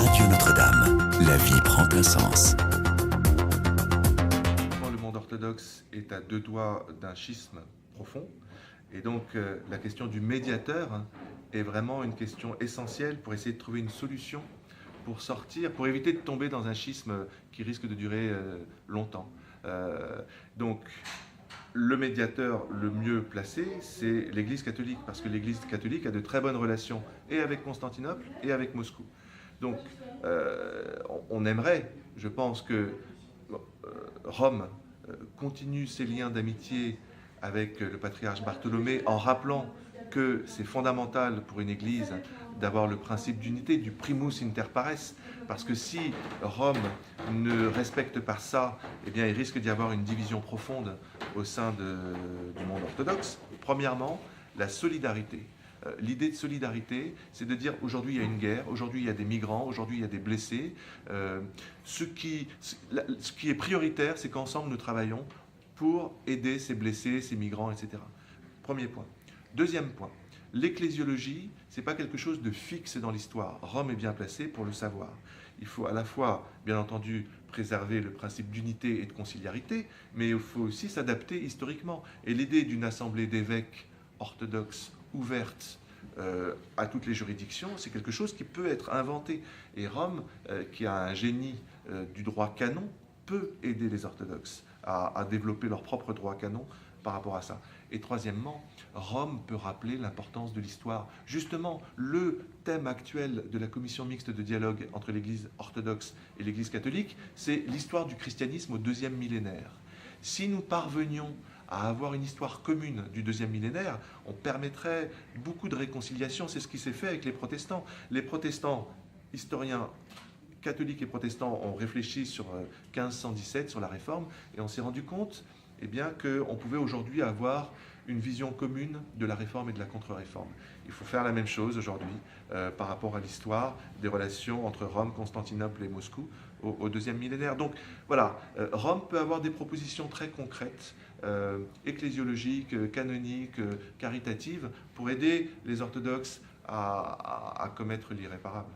Radio Notre-Dame. La vie prend un sens. Le monde orthodoxe est à deux doigts d'un schisme profond. Et donc la question du médiateur est vraiment une question essentielle pour essayer de trouver une solution pour sortir, pour éviter de tomber dans un schisme qui risque de durer longtemps. Donc le médiateur le mieux placé, c'est l'Église catholique, parce que l'Église catholique a de très bonnes relations et avec Constantinople et avec Moscou. Donc on aimerait, je pense que Rome continue ses liens d'amitié avec le patriarche Bartholomée en rappelant que c'est fondamental pour une Église d'avoir le principe d'unité, du primus inter pares, parce que si Rome ne respecte pas ça, eh bien, il risque d'y avoir une division profonde au sein du monde orthodoxe. Premièrement, la solidarité. L'idée de solidarité, c'est de dire aujourd'hui il y a une guerre, aujourd'hui il y a des migrants, aujourd'hui il y a des blessés. Ce qui est prioritaire, c'est qu'ensemble nous travaillons pour aider ces blessés, ces migrants, etc. Premier point. Deuxième point, l'ecclésiologie, ce n'est pas quelque chose de fixe dans l'histoire. Rome est bien placée pour le savoir. Il faut à la fois, bien entendu, préserver le principe d'unité et de conciliarité, mais il faut aussi s'adapter historiquement. Et l'idée d'une assemblée d'évêques orthodoxes ouverte à toutes les juridictions, c'est quelque chose qui peut être inventé. Et Rome, qui a un génie du droit canon, peut aider les orthodoxes à développer leur propre droit canon par rapport à ça. Et troisièmement, Rome peut rappeler l'importance de l'histoire. Justement, le thème actuel de la commission mixte de dialogue entre l'Église orthodoxe et l'Église catholique, c'est l'histoire du christianisme au deuxième millénaire. Si nous parvenions à avoir une histoire commune du deuxième millénaire, on permettrait beaucoup de réconciliation. C'est ce qui s'est fait avec les protestants. Les protestants, historiens catholiques et protestants, ont réfléchi sur 1517, sur la Réforme, et on s'est rendu compte qu'on pouvait aujourd'hui avoir une vision commune de la Réforme et de la contre-réforme. Il faut faire la même chose aujourd'hui par rapport à l'histoire des relations entre Rome, Constantinople et Moscou au deuxième millénaire. Donc voilà, Rome peut avoir des propositions très concrètes, ecclésiologiques, canoniques, caritatives, pour aider les orthodoxes à commettre l'irréparable.